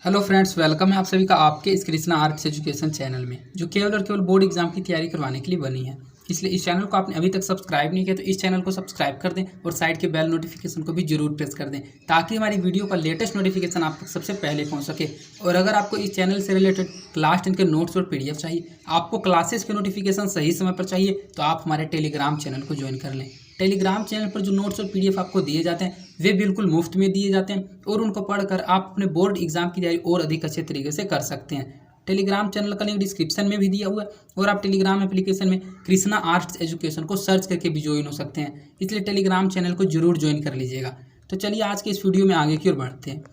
Hello friends, welcome है आप सभी का आपके इस कृष्णा आर्ट्स एजुकेशन चैनल में, जो केवल और केवल बोर्ड एग्जाम की तैयारी करवाने के लिए बनी है। इसलिए इस चैनल को आपने अभी तक सब्सक्राइब नहीं किया तो इस चैनल को सब्सक्राइब कर दें और साइड के बेल नोटिफिकेशन को भी जरूर प्रेस कर दें, ताकि हमारी वीडियो का लेटेस्ट नोटिफिकेशन आप तक सबसे पहले पहुंच सके। और अगर आपको इस चैनल से रिलेटेड क्लास 10 के नोट्स और PDF चाहिए, आपको क्लासेस के नोटिफिकेशन सही समय पर चाहिए, तो आप हमारे टेलीग्राम चैनल को ज्वाइन कर लें। टेलीग्राम चैनल पर जो नोट्स और PDF आपको दिए जाते हैं वे बिल्कुल मुफ्त में दिए जाते हैं और उनको पढ़कर आप अपने बोर्ड एग्जाम की तैयारी और अधिक अच्छे तरीके से कर सकते हैं। टेलीग्राम चैनल का लिंक डिस्क्रिप्शन में भी दिया हुआ है और आप टेलीग्राम एप्लीकेशन में कृष्णा आर्ट्स एजुकेशन को सर्च करके भी ज्वाइन हो सकते हैं। इसलिए टेलीग्राम चैनल को जरूर ज्वाइन कर लीजिएगा। तो चलिए आज के इस वीडियो में आगे की ओर बढ़ते हैं।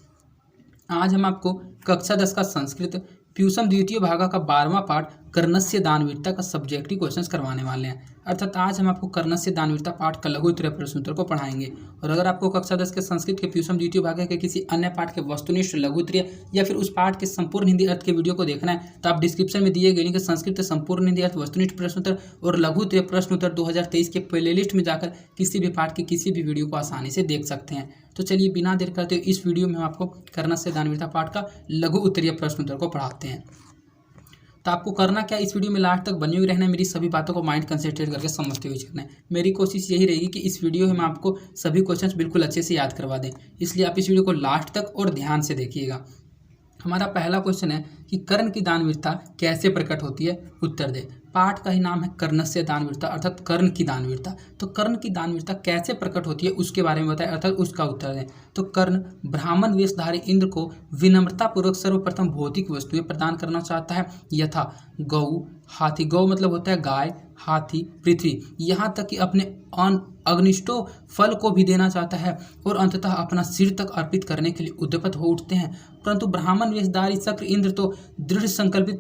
आज हम आपको कक्षा 10 का संस्कृत प्यूसम द्वितीय भागा का 12वां पाठ कर्णस्य दानवीरता का सब्जेक्टिव क्वेश्चंस करवाने वाले हैं। अर्थात आज हम आपको कर्णस्य दानवीरता पाठ का लघु उत्तरीय प्रश्न उत्तर को पढ़ाएंगे। और अगर आपको कक्षा 10 के संस्कृत के प्यूसम द्वितीय भागा के किसी अन्य पाठ के वस्तुनिष्ठ लघु उत्तरीय या फिर उस पाठ के संपूर्ण हिंदी अर्थ के वीडियो को देखना है, तो आप डिस्क्रिप्शन में दिए गए लिंक संस्कृत संपूर्ण हिंदी अर्थ वस्तुनिष्ठ प्रश्न उत्तर और लघु उत्तरीय प्रश्न उत्तर 2023 के प्लेलिस्ट में जाकर किसी भी पाठ के किसी भी वीडियो को आसानी से देख सकते हैं। तो चलिए बिना देर करते हुए इस वीडियो में हम आपको कर्णस्य दानवीरता पाठ का लघु उत्तरीय प्रश्न उत्तर को पढ़ाते हैं। तो आपको करना क्या, इस वीडियो में लास्ट तक बने हुए रहना है, मेरी सभी बातों को माइंड कंसंट्रेट करके समझते हुए चलना है। मेरी कोशिश यही रहेगी कि इस वीडियो में आपको सभी क्वेश्चंस बिल्कुल अच्छे से याद करवा दें, इसलिए आप इस वीडियो को लास्ट तक और ध्यान से देखिएगा। हमारा पहला क्वेश्चन है कि कर्ण की दानवीरता कैसे प्रकट होती है, उत्तर दे। पाठ का ही नाम है कर्णस्य दानवीरता, अर्थात कर्ण की दानवीरता। तो कर्ण की दानवीरता कैसे प्रकट होती है उसके बारे में बताएं, अर्थात उसका उत्तर दें। तो कर्ण ब्राह्मण वेशधारी इंद्र को विनम्रतापूर्वक सर्वप्रथम भौतिक वस्तुएं प्रदान करना चाहता है, यथा गौ, हाथी, गौ मतलब होता है गाय, हाथी, पृथ्वी, यहाँ तक कि अपने अग्निष्टो फल को भी देना चाहता है और अंततः अपना सिर तक अर्पित करने के लिए उद्यत हो उठते हैं। परंतु ब्राह्मण वेशधारी शक्र इंद्र तो दृढ़ संकल्पित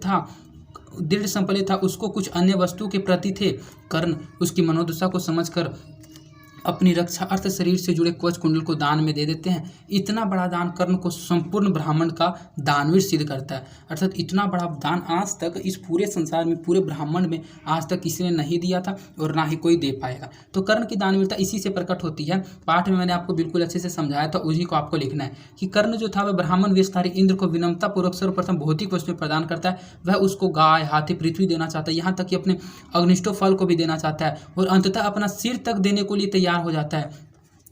था, उसको कुछ अन्य वस्तु के प्रति थे। कर्ण उसकी मनोदशा को समझकर अपनी रक्षा अर्थ शरीर से जुड़े कवच कुंडल को दान में दे देते हैं। इतना बड़ा दान कर्ण को संपूर्ण ब्राह्मण का दानवीर सिद्ध करता है। अर्थात इतना बड़ा दान आज तक इस पूरे संसार में, पूरे ब्राह्मण में आज तक किसी ने नहीं दिया था और ना ही कोई दे पाएगा। तो कर्ण की दानवीरता इसी से प्रकट होती है। पाठ में मैंने आपको बिल्कुल अच्छे से समझाया था, उसी को आपको लिखना है कि कर्ण जो था वह ब्राह्मण वेशधारी इंद्र को विनम्रतापूर्वक सर्वप्रथम भौतिक वस्तु प्रदान करता है। वह उसको गाय, हाथी, पृथ्वी देना चाहता है, यहाँ तक कि अपने अग्निष्टो फल को भी देना चाहता है और अंततः अपना सिर तक देने को लिए तैयार हो जाता है।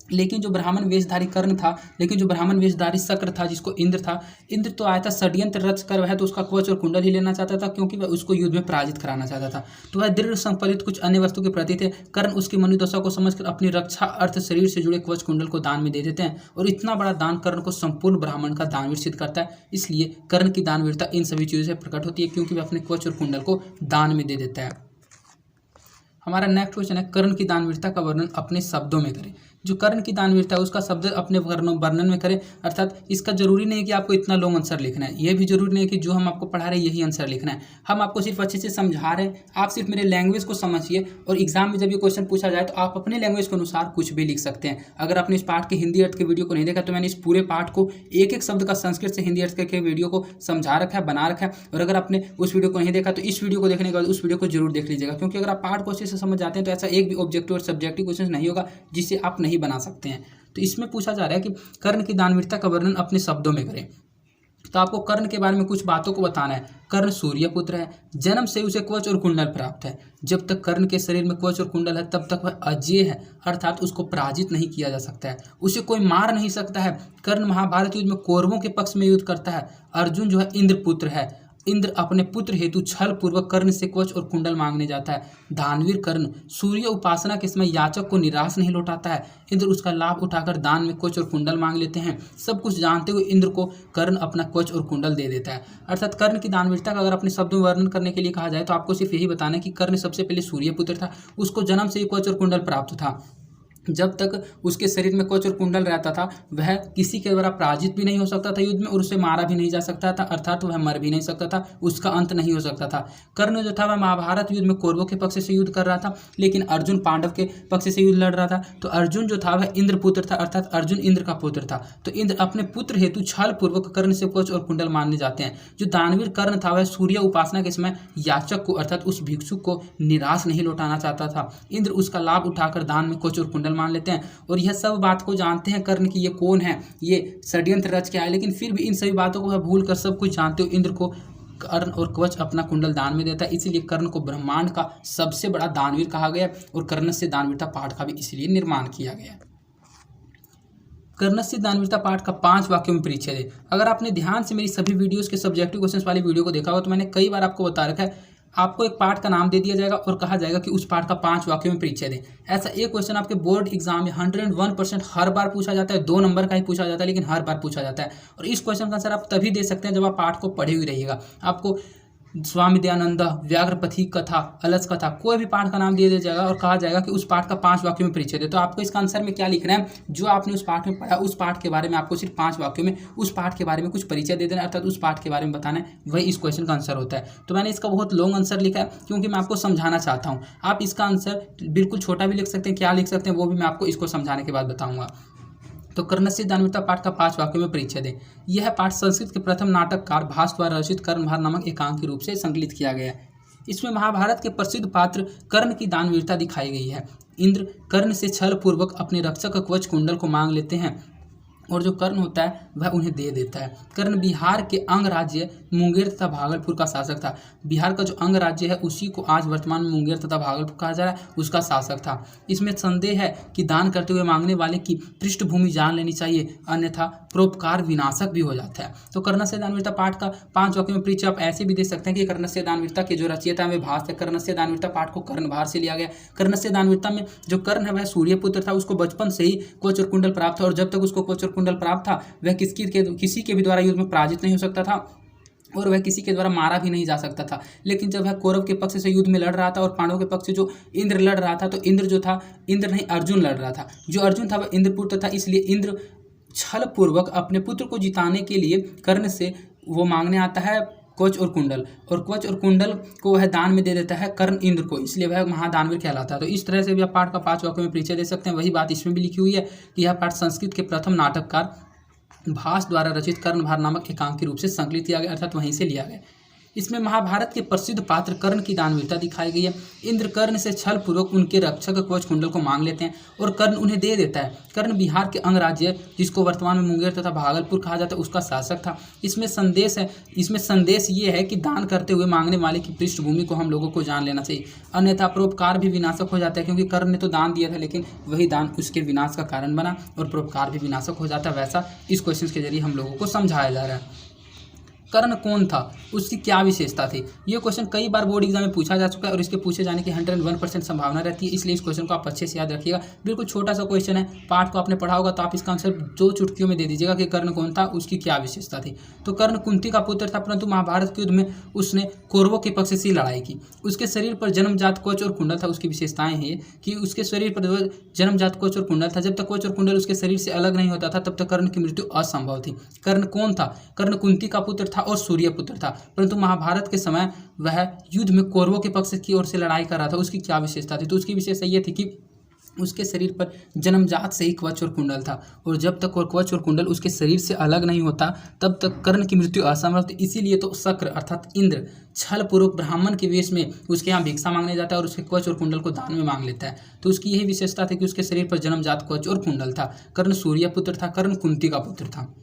लेकिन जो ब्राह्मण वेशधारी कर्ण था, लेकिन जो ब्राह्मण वेशधारी शक्र था, जिसको इंद्र था, इंद्र तो आया था षड्यंत्र रच कर, वह तो उसका कवच और कुंडल ही लेना चाहता था, क्योंकि वह उसको युद्ध में पराजित कराना चाहता था। तो वह दृढ़ संकल्पित कुछ अन्य वस्तु के प्रति थे। कर्ण उसकी मनोदशा को समझकर अपनी रक्षा अर्थ शरीर से जुड़े कवच कुंडल को दान में दे देते हैं और इतना बड़ा दान कर्ण को संपूर्ण ब्राह्मण का दानवीर सिद्ध करता है। इसलिए कर्ण की दानवीरता इन सभी चीजों से प्रकट होती है, क्योंकि वह अपने कवच और कुंडल को दान में दे देता है। हमारा नेक्स्ट क्वेश्चन है, कर्ण की दानवीरता का वर्णन अपने शब्दों में करें। जो कर्ण की दानवीरता है उसका शब्द अपने वर्णन में करें। अर्थात इसका जरूरी नहीं है कि आपको इतना लॉन्ग आंसर लिखना है, ये भी जरूरी नहीं है कि जो हम आपको पढ़ा रहे हैं यही आंसर लिखना है। हम आपको सिर्फ अच्छे से समझा रहे हैं, आप सिर्फ मेरे लैंग्वेज को समझिए और एग्जाम में जब ये क्वेश्चन पूछा जाए तो आप अपने लैंग्वेज के अनुसार कुछ भी लिख सकते हैं। अगर आपने इस पाठ के हिंदी अर्थ के वीडियो को नहीं देखा तो मैंने इस पूरे पाठ को एक एक शब्द का संस्कृत से हिंदी अर्थ के वीडियो को समझा रखा है, बना रखा है। और अगर आपने उस वीडियो को नहीं देखा तो इस वीडियो को देखने के बाद उस वीडियो को जरूर देख लीजिएगा, क्योंकि अगर आप पाठ को अच्छे से समझ जाते हैं तो ऐसा एक भी ऑब्जेक्टिव और सब्जेक्टिव क्वेश्चन नहीं होगा जिसे आप नहीं बना सकते हैं। तो इसमें पूछा जा रहा है कि कर्ण की दानवीरता का वर्णन अपने शब्दों में करें। तो आपको कर्ण के बारे में कुछ बातों को बताना है। कर्ण सूर्य पुत्र है, जन्म से उसे कवच और कुंडल प्राप्त है। जब तक कर्ण के शरीर में कवच और कुंडल है तब तक वह अजेय है, अर्थात उसको पराजित नहीं किया जा सकता है, उसे कोई मार नहीं सकता है। कर्ण महाभारत युद्ध में कौरवों के पक्ष में युद्ध करता है। अर्जुन जो है इंद्र पुत्र है। इंद्र अपने पुत्र हेतु छल पूर्वक कर्ण से कवच और कुंडल मांगने जाता है। दानवीर कर्ण सूर्य उपासना के समय याचक को निराश नहीं लौटाता है। इंद्र उसका लाभ उठाकर दान में कवच और कुंडल मांग लेते हैं। सब कुछ जानते हुए इंद्र को कर्ण अपना कवच और कुंडल दे देता है। अर्थात कर्ण की दानवीरता का अगर अपने शब्दों में वर्णन करने के लिए कहा जाए तो आपको सिर्फ यही बताना है कि कर्ण सबसे पहले सूर्य पुत्र था, उसको जन्म से ही कवच और कुंडल प्राप्त था। जब तक उसके शरीर में कवच और कुंडल रहता था वह किसी के द्वारा पराजित भी नहीं हो सकता था युद्ध में और उसे मारा भी नहीं जा सकता था, अर्थात वह मर भी नहीं सकता था, उसका अंत नहीं हो सकता था। कर्ण जो था वह महाभारत युद्ध में कौरवों के पक्ष से युद्ध कर रहा था, लेकिन अर्जुन पांडव के पक्ष से युद्ध लड़ रहा था। तो अर्जुन जो था वह इंद्र पुत्र था, अर्थात अर्जुन इंद्र का पुत्र था। तो इंद्र अपने पुत्र हेतु छल पूर्वक कर्ण से कवच और कुंडल मानने जाते हैं। जो दानवीर कर्ण था वह सूर्य उपासना के समय याचक को, अर्थात उस भिक्षुक को निराश नहीं लौटाना चाहता था। इंद्र उसका लाभ उठाकर दान में कवच और कुंडल कुंडल मान लेते हैं और यह सब बात को जानते हैं कर्ण कि ये कौन है, ये षड्यंत्र रच के आए, लेकिन फिर भी इन सभी बातों को भूल कर सब कुछ जानते हो इंद्र को कर्ण और कवच अपना कुंडल दान में देता है। इसीलिए कर्ण को ब्रह्मांड का सबसे बड़ा दानवीर कहा गया और कर्णस्य दानवीरता पाठ का भी इसलिए निर्माण किया गया। कर्णस्य दानवीरता पाठ का 5 वाक्यों में परिचय दे। अगर आपने ध्यान से मेरी सभी वीडियोस के सब्जेक्टिव क्वेश्चंस वाली वीडियो को देखा हो तो मैंने कई बार आपको बता रखा है, आपको एक पाठ का नाम दे दिया जाएगा और कहा जाएगा कि उस पाठ का 5 वाक्यों में परिचय दें। ऐसा एक क्वेश्चन आपके बोर्ड एग्जाम में 101% हर बार पूछा जाता है, 2 नंबर का ही पूछा जाता है लेकिन हर बार पूछा जाता है। और इस क्वेश्चन का आंसर आप तभी दे सकते हैं जब आप पाठ को पढ़े हुए रहिएगा। आपको स्वामी दयानंद, व्याघ्रपथी कथा, अलस कथा, कोई भी पाठ का नाम दिया जाएगा और कहा जाएगा कि उस पाठ का 5 वाक्यों में परिचय दे। तो आपको इसका आंसर में क्या लिखना है, जो आपने उस पाठ में पढ़ा उस पाठ के बारे में आपको सिर्फ 5 वाक्यों में उस पाठ के बारे में कुछ परिचय दे देना, अर्थात उस पाठ के बारे में बताना है, वही इस क्वेश्चन का आंसर होता है। तो मैंने इसका बहुत लॉन्ग आंसर लिखा है क्योंकि मैं आपको समझाना चाहता हूँ। आप इसका आंसर बिल्कुल छोटा भी लिख सकते हैं, क्या लिख सकते हैं वो भी मैं आपको इसको समझाने के बाद बताऊँगा। तो कर्णस्य दानवीरता पाठ का 5 वाक्यों में परिचय दें। यह पाठ संस्कृत के प्रथम नाटककार भास द्वारा रचित कर्णभार नामक एकांक के रूप से संकलित किया गया है। इसमें महाभारत के प्रसिद्ध पात्र कर्ण की दानवीरता दिखाई गई है। इंद्र कर्ण से छल पूर्वक अपने रक्षक कवच कुंडल को मांग लेते हैं और जो कर्ण होता है वह उन्हें दे देता है। कर्ण बिहार के अंग राज्य मुंगेर तथा भागलपुर का शासक था। बिहार का जो अंग राज्य है उसी को आज वर्तमान में मुंगेर तथा भागलपुर कहा जा रहा है, उसका शासक था। इसमें संदेह है कि दान करते हुए मांगने वाले की पृष्ठभूमि जान लेनी चाहिए, अन्यथा परोपकार विनाशक भी हो जाता है। तो कर्णस्य दानवीरता पाठ का 5 वाक्यों में परिचय आप ऐसे भी दे सकते हैं कि कर्णस्य दानवीरता के जो रचयिता है वे भास है। कर्णस्य दानवीरता पाठ को कर्णभार से लिया गया। कर्णस्य दानवीरता में जो कर्ण है वह सूर्यपुत्र था, उसको बचपन से ही कवच और कुंडल प्राप्त था और जब तक उसको कवच और कुंडल प्राप्त था वह किसी के भी द्वारा युद्ध में पराजित नहीं हो सकता था और वह किसी के द्वारा मारा भी नहीं जा सकता था। लेकिन जब वह कौरव के पक्ष से युद्ध में लड़ रहा था और पांडवों के पक्ष से जो इंद्र लड़ रहा था, तो इंद्र जो था, इंद्र नहीं अर्जुन लड़ रहा था। जो अर्जुन था वह इंद्रपुत्र था, इसलिए इंद्र छल पूर्वक अपने पुत्र को जिताने के लिए कर्ण से वो मांगने आता है कवच और कुंडल, और कवच और कुंडल को वह दान में दे देता है कर्ण इंद्र को, इसलिए वह महादानवीर कहलाता है। तो इस तरह से भी आप पाठ का 5 वाक्यों में परिचय दे सकते हैं। वही बात इसमें भी लिखी हुई है कि यह पाठ संस्कृत के प्रथम नाटककार भास द्वारा रचित कर्णभार नामक एकांक के रूप से संकलित किया गया, अर्थात वहीं से लिया गया। इसमें महाभारत के प्रसिद्ध पात्र कर्ण की दानवीरता दिखाई गई है। इंद्र कर्ण से छल पूर्वक उनके रक्षक कवच कुंडल को मांग लेते हैं और कर्ण उन्हें दे देता है। कर्ण बिहार के अंग राज्य जिसको वर्तमान में मुंगेर तथा भागलपुर कहा जाता है उसका शासक था। इसमें संदेश ये है कि दान करते हुए मांगने वाले की पृष्ठभूमि को हम लोगों को जान लेना चाहिए, अन्यथा परोपकार भी विनाशक हो जाता है। क्योंकि कर्ण ने तो दान दिया था लेकिन वही दान उसके विनाश का कारण बना और परोपकार भी विनाशक हो जाता है। वैसा इस क्वेश्चन के जरिए हम लोगों को समझाया जा रहा है। कर्ण कौन था, उसकी क्या विशेषता थी, ये क्वेश्चन कई बार बोर्ड एग्जाम में पूछा जा चुका है और इसके पूछे जाने की 101% संभावना रहती है, इसलिए इस क्वेश्चन को आप अच्छे से याद रखिएगा। बिल्कुल छोटा सा क्वेश्चन है, पाठ को आपने पढ़ा होगा तो आप इसका आंसर 2 चुटकियों में दे दीजिएगा कि कर्ण कौन था, उसकी क्या विशेषता थी। तो कर्ण कुंती का पुत्र था, परंतु महाभारत के युद्ध में उसने कौरवों के पक्ष से लड़ाई की। उसके शरीर पर जन्मजात कवच और कुंडल था। उसकी विशेषताएं हैं कि उसके शरीर पर जन्मजात कवच और कुंडल था। जब तक कवच और कुंडल उसके शरीर से अलग नहीं होता था तब तक कर्ण की मृत्यु असंभव थी। कर्ण कौन था, कर्ण कुंती का पुत्र था और सूर्यपुत्र था, परंतु महाभारत के समय वह युद्ध में कौरवों के पक्ष की ओर से लड़ाई कर रहा था। उसकी क्या विशेषता थी, तो उसकी विशेषता यह थी कि उसके शरीर पर जन्मजात से ही कवच और कुंडल था और जब तक और कवच और कुंडल उसके शरीर से अलग नहीं होता तब तक कर्ण की मृत्यु असंभव थी। इसीलिए तो शक्र अर्थात इंद्र छल पूर्वक ब्राह्मण के वेश में उसके यहाँ भिक्षा मांगने जाता है और उसके कवच और कुंडल को दान में मांग लेता है। तो उसकी यही विशेषता थी कि उसके शरीर पर जन्मजात कवच और कुंडल था। कर्ण सूर्यपुत्र था, कर्ण कुंती का पुत्र था।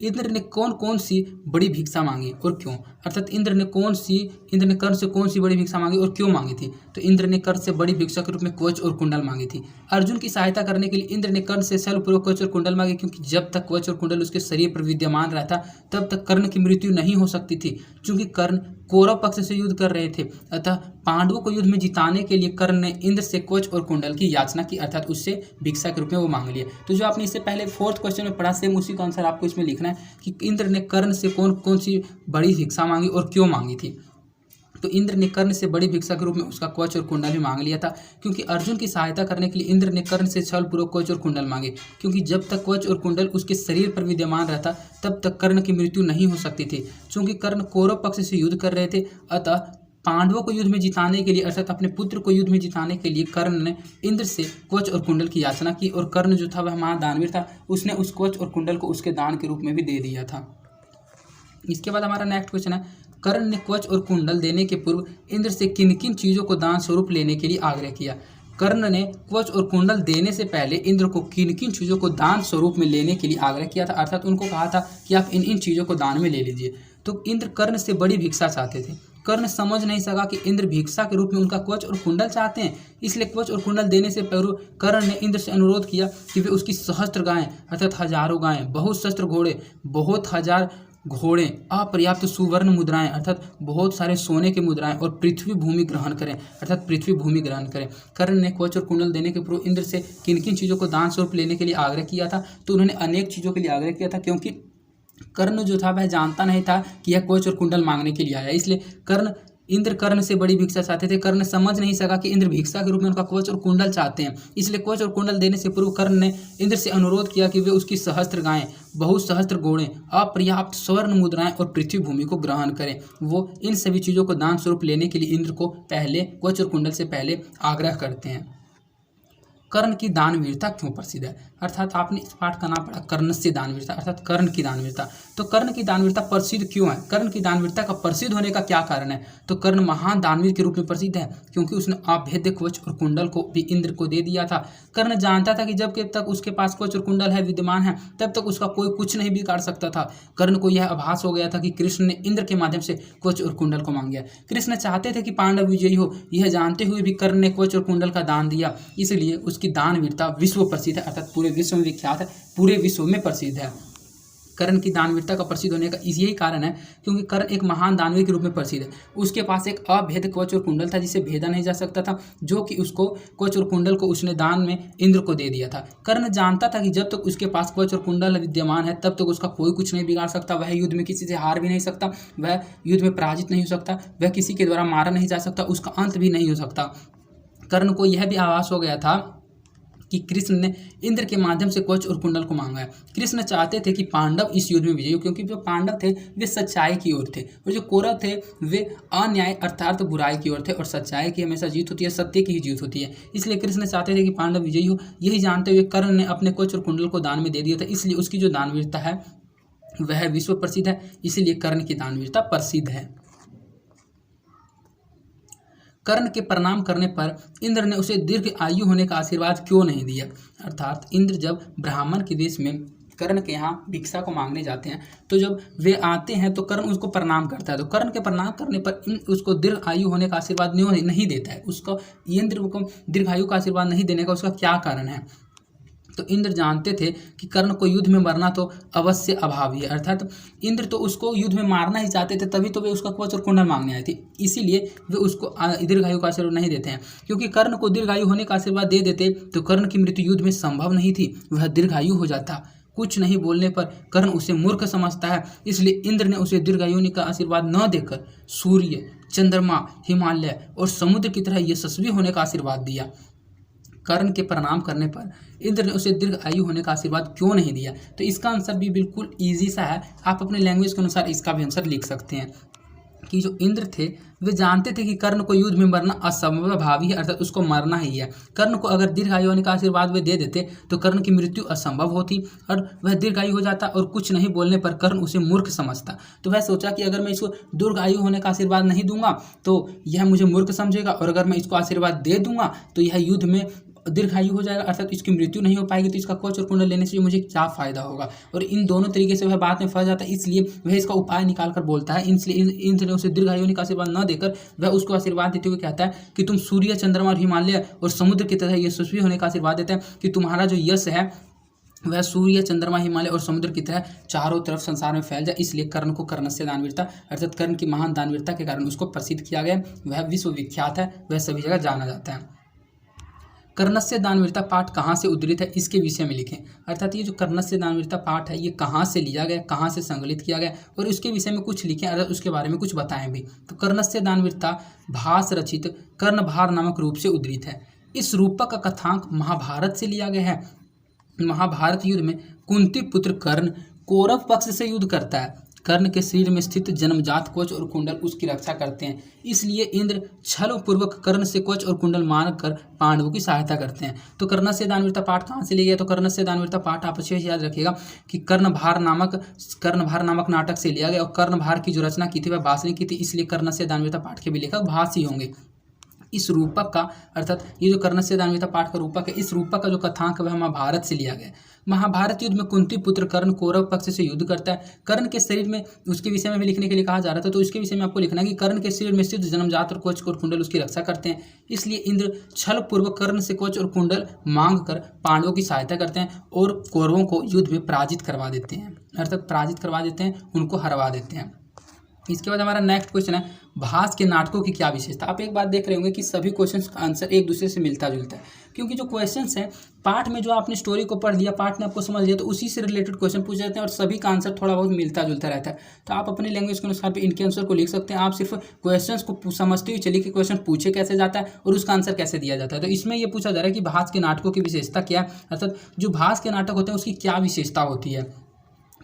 इंद्र ने कौन सी बड़ी भिक्षा मांगी और क्यों, अर्थात इंद्र ने कर्ण से कौन सी बड़ी भिक्षा मांगी और क्यों मांगी थी। तो इंद्र ने कर्ण से बड़ी भिक्षा के रूप में कवच और कुंडल मांगी थी। अर्जुन की सहायता करने के लिए इंद्र ने कर्ण से छलपूर्वक कवच और कुंडल मांगे, क्योंकि जब तक कवच और कुंडल उसके शरीर पर विद्यमान रहता तब तक कर्ण की मृत्यु नहीं हो सकती थी। चूंकि कर्ण कौरव पक्ष से युद्ध कर रहे थे, अतः पांडवों को युद्ध में जिताने के लिए कर्ण ने इंद्र से कवच और कुंडल की याचना की, अर्थात उससे भिक्षा के रूप में वो मांग लिए। तो जो आपने इससे पहले 4th क्वेश्चन में पढ़ा सेम उसी का आंसर आपको इसमें लिखना है कि इंद्र ने कर्ण से कौन सी बड़ी भिक्षा मांगी और क्यों मांगी थी। तो इंद्र ने कर्ण से बड़ी भिक्षा के रूप में उसका कवच और कुंडल भी मांग लिया था, क्योंकि अर्जुन की सहायता करने के लिए इंद्र ने कर्ण से छलपूर्वक कवच और कुंडल मांगे, क्योंकि जब तक कवच और कुंडल उसके शरीर पर विद्यमान रहता तब तक कर्ण की मृत्यु नहीं हो सकती थी। चूंकि कर्ण कौरव पक्ष से युद्ध कर रहे थे, अतः पांडवों को युद्ध में जिताने के लिए अर्थात अपने पुत्र को युद्ध में जिताने के लिए कर्ण ने इंद्र से कवच और कुंडल की याचना की और कर्ण जो था वह महादानवीर था, उसने उस कवच और कुंडल को उसके दान के रूप में भी दे दिया था। इसके बाद हमारा नेक्स्ट क्वेश्चन है, कर्ण ने कवच और कुंडल देने के पूर्व इंद्र से किन किन चीज़ों को दान स्वरूप लेने के लिए आग्रह किया। कर्ण ने कवच और कुंडल देने से पहले इंद्र को किन किन चीज़ों को दान स्वरूप में लेने के लिए आग्रह किया था, अर्थात उनको कहा था कि आप इन इन चीज़ों को दान में ले लीजिए। तो इंद्र कर्ण से बड़ी भिक्षा चाहते थे। कर्ण समझ नहीं सका कि इंद्र भिक्षा के रूप में उनका कवच और कुंडल चाहते हैं, इसलिए कवच और कुंडल देने से पूर्व कर्ण ने इंद्र से अनुरोध किया कि वे उसकी सहस्त्र गायें अर्थात हजारों गायें, बहुत शस्त्र घोड़े, बहुत हजार घोड़े, अपर्याप्त सुवर्ण मुद्राएं अर्थात बहुत सारे सोने के मुद्राएं और पृथ्वी भूमि ग्रहण करें अर्थात पृथ्वी भूमि ग्रहण करें। कर्ण ने कवच और कुंडल देने के पूर्व इंद्र से किन किन चीज़ों को दान स्वरूप लेने के लिए आग्रह किया था, तो उन्होंने अनेक चीज़ों के लिए आग्रह किया था, क्योंकि कर्ण जो था वह जानता नहीं था कि यह कवच और कुंडल मांगने के लिए आया, इसलिए इंद्र कर्ण से बड़ी भिक्षा चाहते थे। कर्ण समझ नहीं सका कि इंद्र भिक्षा के रूप में उनका कवच और कुंडल चाहते हैं, इसलिए कवच और कुंडल देने से पूर्व कर्ण ने इंद्र से अनुरोध किया कि वे उसकी सहस्त्र गायें, बहुत सहस्त्र घोड़े, अपर्याप्त स्वर्ण मुद्राएं और पृथ्वी भूमि को ग्रहण करें। वो इन सभी चीज़ों को दान स्वरूप लेने के लिए इंद्र को पहले कवच और कुंडल से पहले आग्रह करते हैं। कर्ण की दानवीरता क्यों प्रसिद्ध है, अर्थात आपने इस पाठ का नाम पढ़ा कर्णस्य दानवीरता अर्थात कर्ण की दानवीरता। तो कर्ण की दानवीरता प्रसिद्ध क्यों है, कर्ण की दानवीरता का प्रसिद्ध होने का क्या कारण है? तो कर्ण महान दानवीर के रूप में प्रसिद्ध है क्योंकि उसने अभेद्य कवच और कुंडल को भी इंद्र को दे दिया था। कर्ण जानता था कि जब तक उसके पास कवच और कुंडल है विद्यमान है तब तक उसका कोई कुछ नहीं बिगाड़ सकता था। कर्ण को यह आभास हो गया था कि कृष्ण ने इंद्र के माध्यम से कवच और कुंडल को मांग लिया। कृष्ण चाहते थे कि पांडव विजयी हो, यह जानते हुए भी कर्ण ने कवच और कुंडल का दान दिया, इसलिए उसकी दानवीरता विश्व प्रसिद्ध है अर्थात पूरे विश्व में विख्यात है, पूरे विश्व में प्रसिद्ध है। कर्ण की दानवीरता का प्रसिद्ध होने का यही कारण है क्योंकि कर्ण एक महान दानवीर के रूप में प्रसिद्ध है। उसके पास एक अभेद कवच और कुंडल था जिसे भेदा नहीं जा सकता था, जो कि उसको कवच और कुंडल को उसने दान में इंद्र को दे दिया था। कर्ण जानता था कि जब तक उसके पास कवच और कुंडल विद्यमान है तब तक उसका कोई कुछ नहीं बिगाड़ सकता, वह युद्ध में किसी से हार भी नहीं सकता, वह युद्ध में पराजित नहीं हो सकता, वह किसी के द्वारा मारा नहीं जा सकता, उसका अंत भी नहीं हो सकता। कर्ण को यह भी आभास हो गया था कि कृष्ण ने इंद्र के माध्यम से कवच और कुंडल को मांगा है। कृष्ण चाहते थे कि पांडव इस युद्ध में विजयी हो, क्योंकि जो पांडव थे वे सच्चाई की ओर थे और जो कौरव थे वे अन्याय अर्थात बुराई की ओर थे, और सच्चाई की हमेशा जीत होती है, सत्य की ही जीत होती है। इसलिए कृष्ण चाहते थे कि पांडव विजयी हो। यही जानते हुए कर्ण ने अपने कवच और कुंडल को दान में दे दिया था, इसलिए उसकी जो दानवीरता है वह विश्व प्रसिद्ध है, इसीलिए कर्ण की दानवीरता प्रसिद्ध है। कर्ण के प्रणाम करने पर इंद्र ने उसे दीर्घ आयु होने का आशीर्वाद क्यों नहीं दिया, अर्थात इंद्र जब ब्राह्मण के देश में कर्ण के यहाँ भिक्षा को मांगने जाते हैं तो जब वे आते हैं तो कर्ण उसको प्रणाम करता है, तो कर्ण के प्रणाम करने पर उसको दीर्घ आयु होने का आशीर्वाद नहीं देता है। उसको इंद्र को दीर्घायु का आशीर्वाद नहीं देने का उसका क्या कारण है? तो इंद्र जानते थे कि कर्ण को युद्ध में मरना तो अवश्य अभावी है, अर्थात इंद्र तो उसको युद्ध में मारना ही चाहते थे, तभी तो वे उसका कवच और कुंडल मांगने आए थे, इसीलिए वे उसको दीर्घायु का आशीर्वाद नहीं देते हैं। क्योंकि कर्ण को दीर्घायु होने का आशीर्वाद दे देते तो कर्ण की मृत्यु युद्ध में संभव नहीं थी, वह दीर्घायु हो जाता। कुछ नहीं बोलने पर कर्ण उसे मूर्ख समझता है, इसलिए इंद्र ने उसे दीर्घायु का आशीर्वाद न देकर सूर्य, चंद्रमा, हिमालय और समुद्र की तरह यशस्वी होने का आशीर्वाद दिया। कर्ण के प्रणाम करने पर इंद्र ने उसे दीर्घ आयु होने का आशीर्वाद क्यों नहीं दिया? तो इसका आंसर भी बिल्कुल ईजी सा है, आप अपने लैंग्वेज के अनुसार इसका भी आंसर लिख सकते हैं कि जो इंद्र थे वे जानते थे कि कर्ण को युद्ध में मरना असंभव भावी है, अर्थात उसको मरना ही है। कर्ण को अगर दीर्घायु होने का आशीर्वाद वे दे देते तो कर्ण की मृत्यु असंभव होती और वह दीर्घायु हो जाता, और कुछ नहीं बोलने पर कर्ण उसे मूर्ख समझता। तो वह सोचा कि अगर मैं इसको दीर्घायु होने का आशीर्वाद नहीं दूंगा तो यह मुझे मूर्ख समझेगा, और अगर मैं इसको आशीर्वाद दे दूंगा तो यह युद्ध में दीर्घायु हो जाएगा, अर्थात इसकी मृत्यु नहीं हो पाएगी, तो इसका कवच और कुंडल लेने से मुझे क्या फायदा होगा। और इन दोनों तरीके से वह बात में फंस जाता है, इसलिए वह इसका उपाय निकाल कर बोलता है। इसलिए इंद्र ने उसे दीर्घायु होने का आशीर्वाद न देकर वह उसको आशीर्वाद देते हुए कहता है कि तुम सूर्य, चंद्रमा और हिमालय और समुद्र की तरह यशस्वी होने का आशीर्वाद देता है, कि तुम्हारा जो यश है वह सूर्य, चंद्रमा, हिमालय और समुद्र की तरह चारों तरफ संसार में फैल जाए। इसलिए कर्ण को कर्णस्य दानवीरता अर्थात कर्ण की महान दानवीरता के कारण उसको प्रसिद्ध किया गया, वह विश्व विख्यात है, वह सभी जगह जाना जाता है। कर्णस्य दानवीरता पाठ कहाँ से उद्धृत है, इसके विषय में लिखें, अर्थात ये जो कर्णस्य दानवीरता पाठ है ये कहाँ से लिया गया, कहाँ से संकलित किया गया, और उसके विषय में कुछ लिखें, अर्थात उसके बारे में कुछ बताएं भी। तो कर्णस्य दानवीरता भास रचित कर्णभार नामक रूप से उद्धृत है। इस रूपक का कथांक महाभारत से लिया गया है। महाभारत युद्ध में कुंती पुत्र कर्ण कौरव पक्ष से युद्ध करता है। कर्ण के शरीर में स्थित जन्मजात कवच और कुंडल उसकी रक्षा करते हैं, इसलिए इंद्र छल पूर्वक कर्ण से कवच और कुंडल मांगकर पांडवों की सहायता करते हैं। तो कर्णस्य दानवीरता पाठ कहाँ से लिया गया? तो कर्णस्य दानवीरता पाठ आप अच्छे से याद रखिएगा कि कर्णभार नामक नाटक से लिया गया, और कर्णभार की जो रचना की थी वह भास ने की थी, इसलिए कर्णस्य दानवीरता पाठ के भी लेखक भास ही होंगे। इस रूपक का अर्थात ये जो कर्णस्य दानवीरता पाठ का रूपक है, इस रूपक का जो कथांक है वह महाभारत से लिया गया है। महाभारत युद्ध में कुंती पुत्र कर्ण कौरव पक्ष से युद्ध करता है। कर्ण के शरीर में उसके विषय में भी लिखने के लिए कहा जा रहा था, तो इसके विषय में आपको लिखना है कि कर्ण के शरीर में स्थित जन्मजात और कवच और कुंडल उसकी रक्षा करते हैं। इसलिए इंद्र छल पूर्वक कर्ण से कवच और कुंडल मांग कर पांडवों की सहायता करते हैं और कौरवों को युद्ध में पराजित करवा देते हैं, अर्थात पराजित करवा देते हैं, उनको हरवा देते हैं। इसके बाद हमारा नेक्स्ट क्वेश्चन है, भास के नाटकों की क्या विशेषता। आप एक बात देख रहे होंगे कि सभी क्वेश्चंस का आंसर एक दूसरे से मिलता जुलता है, क्योंकि जो क्वेश्चंस हैं पाठ में जो आपने स्टोरी को पढ़ लिया, पाठ में आपको समझ लिया, तो उसी से रिलेटेड क्वेश्चन पूछे जाते हैं और सभी का आंसर थोड़ा बहुत मिलता जुलता रहता है। तो आप अपने लैंग्वेज के अनुसार भी इनके आंसर को लिख सकते हैं। आप सिर्फ क्वेश्चंस को समझते हुए चलिए कि क्वेश्चन पूछे कैसे जाता है और उसका आंसर कैसे दिया जाता है। तो इसमें यह पूछा जा रहा है कि भास के नाटकों की विशेषता क्या है, अर्थात जो भास के नाटक होते हैं उसकी क्या विशेषता होती है।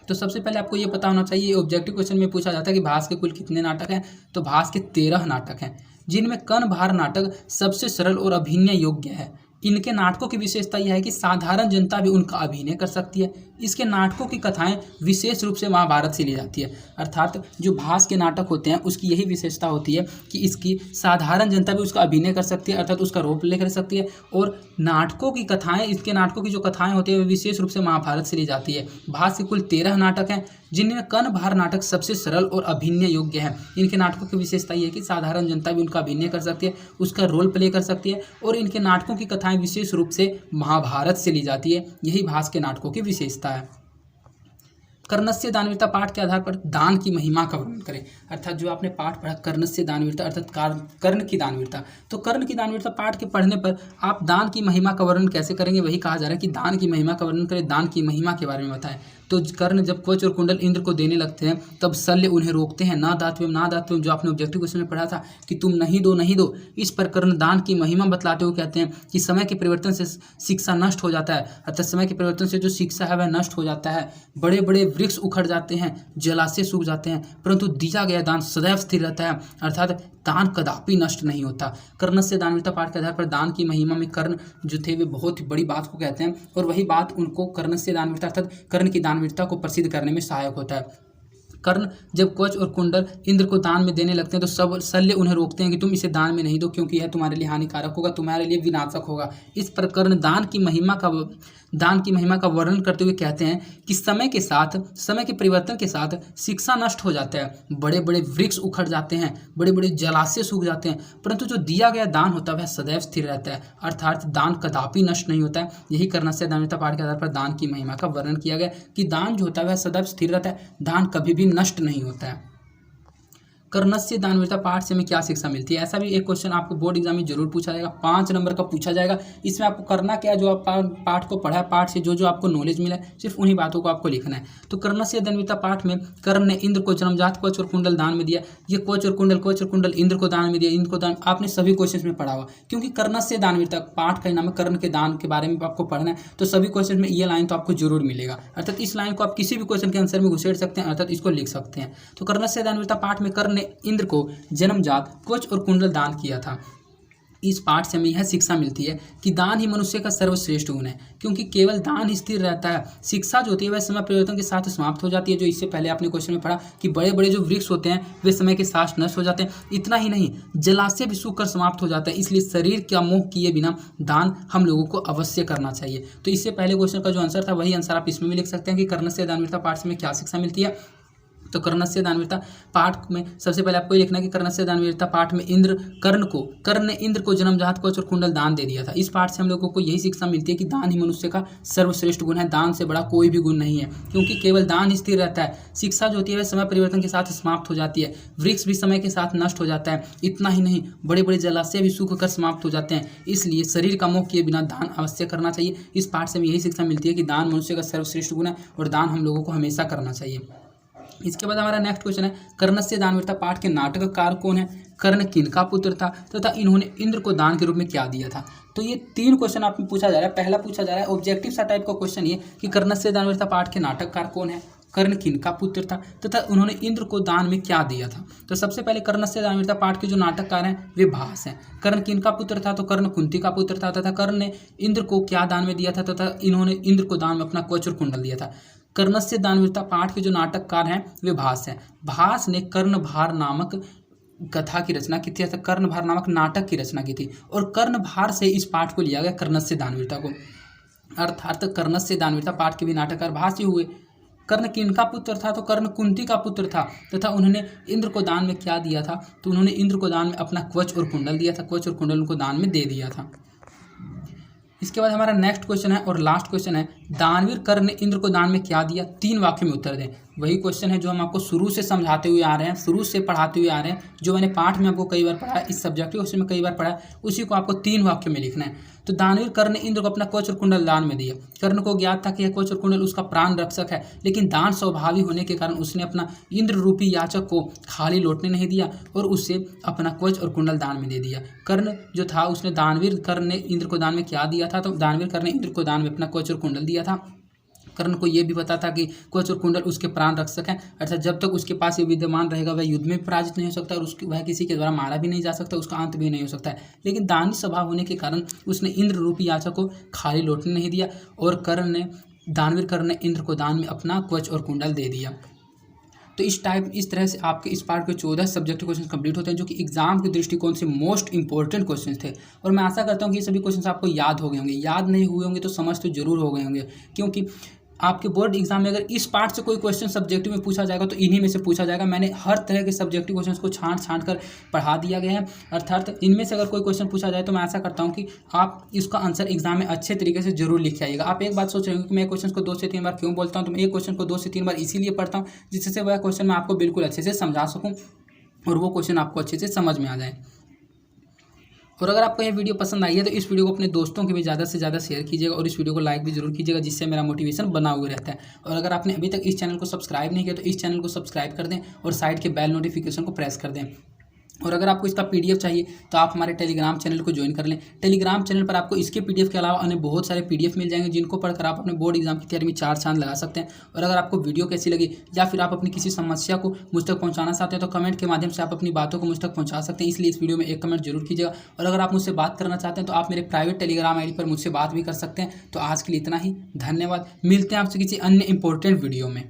तो सबसे पहले आपको ये पता होना चाहिए, ऑब्जेक्टिव क्वेश्चन में पूछा जाता है कि भास के कुल कितने नाटक हैं। तो भास के 13 नाटक हैं, जिनमें कर्णभार नाटक सबसे सरल और अभिनय योग्य है। इनके नाटकों की विशेषता यह है कि साधारण जनता भी उनका अभिनय कर सकती है। इसके नाटकों की कथाएं विशेष रूप से महाभारत से ली जाती है, अर्थात जो भास के नाटक होते हैं उसकी यही विशेषता होती है कि इसकी साधारण जनता भी उसका अभिनय कर सकती है, अर्थात उसका रोल प्ले कर सकती है। और नाटकों की कथाएं, इसके नाटकों की जो कथाएं होती है वे विशेष रूप से महाभारत से ली जाती है। भास के कुल 13 नाटक हैं, जिनमें कर्णभार नाटक सबसे सरल और अभिनय योग्य है। इनके नाटकों की विशेषता यह है कि साधारण जनता भी उनका अभिनय कर सकती है, उसका रोल प्ले कर सकती है, और इनके नाटकों की कथाएं विशेष रूप से महाभारत से ली जाती है। यही भास के नाटकों की विशेषता है। कर्णस्य दानवीरता पाठ के आधार पर दान की महिमा का वर्णन करें, अर्थात जो आपने पाठ पढ़ा कर्णस्य दानवीरता अर्थात कर्ण की दानवीरता, तो कर्ण की दानवीरता पाठ के पढ़ने पर आप दान की महिमा का वर्णन कैसे करेंगे, वही कहा जा रहा है कि दान की महिमा का वर्णन करें, दान की महिमा के बारे में बताएं। तो कर्ण जब कवच और कुंडल इंद्र को देने लगते हैं तब शल्य उन्हें रोकते हैं, ना दातव्यम, जो आपने ऑब्जेक्टिव क्वेश्चन में पढ़ा था कि तुम नहीं दो। इस पर कर्ण दान की महिमा बतलाते हुए कहते हैं कि समय के परिवर्तन से शिक्षा नष्ट हो जाता है, अर्थात समय के परिवर्तन से जो शिक्षा है वह नष्ट हो जाता है। बड़े बड़े वृक्ष उखड़ जाते हैं, जलाशय सूख जाते हैं, परंतु दिया गया दान सदैव स्थिर रहता है, अर्थात दान कदापि नष्ट नहीं होता। कर्णस्य दानवीरता पाठ के आधार पर दान की महिमा में कर्ण जो थे वे बहुत ही बड़ी बात को कहते हैं, और वही बात उनको कर्णस्य दानवीरता अर्थात कर्ण की दानवीरता को प्रसिद्ध करने में सहायक होता है। कर्ण जब कवच और कुंडल इंद्र को दान में देने लगते हैं तो सब शल्य उन्हें रोकते हैं कि तुम इसे दान में नहीं दो, क्योंकि यह तुम्हारे लिए हानिकारक होगा, तुम्हारे लिए विनाशक होगा। इस पर कर्ण दान की महिमा का वर्णन करते हुए कहते हैं कि समय के परिवर्तन के साथ शिक्षा नष्ट हो जाता है, बड़े बड़े वृक्ष उखड़ जाते हैं, बड़े बड़े जलाशय सूख जाते हैं, परंतु जो दिया गया दान होता है वह सदैव स्थिर रहता है, अर्थात दान कदापि नष्ट नहीं होता है। यही कर्णस्य दानवीरता पाठ के आधार पर दान की महिमा का वर्णन किया गया कि दान जो होता है वह सदैव स्थिर रहता है, दान कभी भी नष्ट नहीं होता है। कर्णस्य दानवीरता पाठ से हमें क्या शिक्षा मिलती है, ऐसा भी एक क्वेश्चन आपको बोर्ड एग्जाम में जरूर पूछा जाएगा, 5 नंबर का पूछा जाएगा। इसमें आपको करना क्या है, जो आप पाठ को पढ़ा है, पाठ से जो आपको नॉलेज मिला है सिर्फ उन्हीं बातों को आपको लिखना है। तो कर्णस्य दानवीरता पाठ में कर्ण ने इंद्र को जन्मजात कवच और कुंडल दान में दिया, ये कवच और कुंडल इंद्र को दान में दिया, इंद्र को दान आपने सभी क्वेश्चन में पढ़ा हुआ, क्योंकि कर्णस्य दानवीरता पाठ का नाम है, कर्ण के दान के बारे में आपको पढ़ना है, तो सभी क्वेश्चन में ये लाइन तो आपको जरूर मिलेगा, अर्थात इस लाइन को आप किसी भी क्वेश्चन के आंसर में घुसेड़ सकते हैं, अर्थात इसको लिख सकते हैं। तो कर्णस्य दानवीरता पाठ में कर्ण ने इंद्र को जन्मजात कवच और कुंडल दान किया था। इस पाठ से हमें यह शिक्षा मिलती है कि दान ही मनुष्य का सर्वश्रेष्ठ गुण है, क्योंकि केवल दान ही स्थिर रहता है। शिक्षा जो होती है वह समय परिवर्तन के साथ समाप्त हो जाती है, जो इससे पहले आपने क्वेश्चन में पढ़ा कि बड़े बड़े जो वृक्ष होते हैं वे समय के साथ नष्ट हो जाते हैं। इतना ही नहीं, जलाशय भी सूख कर समाप्त हो जाता है। इसलिए शरीर का मोह किए बिना दान हम लोगों को अवश्य करना चाहिए। तो इससे पहले क्वेश्चन का जो आंसर था वही आंसर आप इसमें भी लिख सकते हैं कि कर्णस्य दानवीरता पाठ से हमें क्या शिक्षा मिलती है। तो कर्णस्य दानवीरता पाठ में सबसे पहले आपको लिखना है कि कर्णस्य दानवीरता पाठ में कर्ण ने इंद्र को जन्मजात कवच और कुंडल दान दे दिया था। इस पाठ से हम लोगों को यही शिक्षा मिलती है कि दान ही मनुष्य का सर्वश्रेष्ठ गुण है, दान से बड़ा कोई भी गुण नहीं है, क्योंकि केवल दान ही स्थिर रहता है। शिक्षा जो होती है वह समय परिवर्तन के साथ समाप्त हो जाती है, वृक्ष भी समय के साथ नष्ट हो जाता है। इतना ही नहीं, बड़े बड़े जलाशय भी सूख कर समाप्त हो जाते हैं। इसलिए शरीर का मोह किए बिना दान अवश्य करना चाहिए। इस पाठ से हमें यही शिक्षा मिलती है कि दान मनुष्य का सर्वश्रेष्ठ गुण है और दान हम लोगों को हमेशा करना चाहिए। इसके बाद हमारा नेक्स्ट क्वेश्चन है, कर्णस्य दानवीरता पाठ के नाटककार कौन है, कर्ण किनका पुत्र था तथा इन्होंने इंद्र को दान के रूप में क्या दिया था। तो ये 3 क्वेश्चन आपसे पूछा जा रहा है। पहला पूछा जा रहा है ऑब्जेक्टिव सा टाइप का क्वेश्चन ये कि कर्णस्य दानवीरता पाठ के नाटककार कौन है, कर्ण किनका पुत्र था तथा उन्होंने इंद्र को दान में क्या दिया था। तो सबसे पहले कर्णस्य दानवीरता पाठ के जो नाटककार हैं वे भास हैं। कर्ण किनका पुत्र था, तो कर्ण कुंती का पुत्र था तथा कर्ण ने इंद्र को क्या दान में दिया था तथा इन्होंने इंद्र को दान में अपना कवच और कुंडल दिया था। कर्णस्य दानवीरता पाठ के जो नाटककार हैं वे भास हैं। भास ने कर्णभार नामक कथा की रचना की थी, ऐसा कर्णभार नामक नाटक की रचना की थी। और कर्णभार से इस पाठ को लिया गया, कर्णस्य दानवीरता को। अर्थात कर्णस्य दानवीरता पाठ के भी नाटककार भाष्य हुए। कर्ण किनका पुत्र था? तो कर्ण कुंती का पुत्र था, तथा उन्होंने इंद्र को दान में क्या दिया था? तो उन्होंने इंद्र को दान में अपना कवच और कुंडल दिया था। कवच और कुंडल उनको दान में दे दिया था। इसके बाद हमारा नेक्स्ट क्वेश्चन है और लास्ट क्वेश्चन है, दानवीर कर्ण ने इंद्र को दान में क्या दिया? 3 वाक्य में उत्तर दें। वही क्वेश्चन है जो हम आपको शुरू से समझाते हुए आ रहे हैं, शुरू से पढ़ाते हुए आ रहे हैं, जो मैंने पाठ में आपको कई बार पढ़ाया, इस सब्जेक्ट क्वेश्चन में कई बार पढ़ा, उसी को आपको 3 वाक्य में लिखना है। तो दानवीर कर्ण ने इंद्र को अपना कवच और कुंडल दान में दिया। कर्ण को ज्ञात था कि यह कवच और कुंडल उसका प्राण रक्षक है, लेकिन दान स्वभावी होने के कारण उसने अपना इंद्र रूपी याचक को खाली लौटने नहीं दिया और उससे अपना कवच और कुंडल दान में दे दिया। कर्ण जो था उसने दानवीर कर्ण ने इंद्र को दान में क्या दिया था? तो दानवीर कर्ण ने इंद्र को दान में अपना कवच और कुंडल दिया था। कर्ण को यह भी पता था कि कवच और कुंडल उसके प्राण रक्षक हैं, अर्थात जब तक उसके पास ये विद्यमान रहेगा वह युद्ध में पराजित नहीं हो सकता और वह किसी के द्वारा मारा भी नहीं जा सकता, उसका अंत भी नहीं हो सकता है। लेकिन दानी स्वभाव होने के कारण उसने इंद्र रूपी याचक को खाली लौटने नहीं दिया और दानवीर कर्ण ने इंद्र को दान में अपना कवच और कुंडल दे दिया। तो इस तरह से आपके इस पार्ट के 14 सब्जेक्ट क्वेश्चन कंप्लीट होते हैं, जो कि एग्जाम के दृष्टिकोण से मोस्ट इंपॉर्टेंट क्वेश्चन थे। और मैं आशा करता हूँ कि ये सभी क्वेश्चन आपको याद हो गए होंगे। याद नहीं हुए होंगे तो समझ तो जरूर हो गए होंगे, क्योंकि आपके बोर्ड एग्जाम में अगर इस पार्ट से कोई क्वेश्चन सब्जेक्टिव में पूछा जाएगा तो इन्हीं में से पूछा जाएगा। मैंने हर तरह के सब्जेक्टिव क्वेश्चंस को छांट कर पढ़ा दिया गया है, अर्थात इनमें से अगर कोई क्वेश्चन पूछा जाए तो मैं आशा करता हूं कि आप इसका आंसर एग्जाम में अच्छे तरीके से जरूर लिख के आइएगा। आप एक बात सोच रहे हो कि मैं क्वेश्चन को 2 से 3 बार क्यों बोलता हूँ, तो मैं एक क्वेश्चन को 2 से 3 बार इसीलिए पढ़ता हूँ जिससे वह क्वेश्चन मैं आपको बिल्कुल अच्छे से समझा सकूँ और वो क्वेश्चन आपको अच्छे से समझ में आ जाए। और अगर आपको यह वीडियो पसंद आई है तो इस वीडियो को अपने दोस्तों के भी ज़्यादा से ज़्यादा शेयर कीजिएगा और इस वीडियो को लाइक भी जरूर कीजिएगा, जिससे मेरा मोटिवेशन बना हुआ रहता है। और अगर आपने अभी तक इस चैनल को सब्सक्राइब नहीं किया तो इस चैनल को सब्सक्राइब कर दें और साइड के बेल नोटिफिकेशन को प्रेस कर दें। और अगर आपको इसका पीडीएफ चाहिए तो आप हमारे टेलीग्राम चैनल को ज्वाइन कर लें। टेलीग्राम चैनल पर आपको इसके पीडीएफ के अलावा अन्य बहुत सारे पीडीएफ मिल जाएंगे, जिनको पढ़कर आप अपने बोर्ड एग्जाम की तैयारी में 4 चांद लगा सकते हैं। और अगर आपको वीडियो कैसी लगी या फिर आप अपनी किसी समस्या को मुझ तक पहुंचाना चाहते हैं तो कमेंट के माध्यम से आप अपनी बातों को मुझ तक पहुंचा सकते हैं, इसलिए इस वीडियो में एक कमेंट जरूर कीजिएगा। और अगर आप मुझसे बात करना चाहते हैं तो आप मेरे प्राइवेट टेलीग्राम आईडी पर मुझसे बात भी कर सकते हैं। तो आज के लिए इतना ही, धन्यवाद। मिलते हैं आपसे किसी अन्य इंपॉर्टेंट वीडियो में।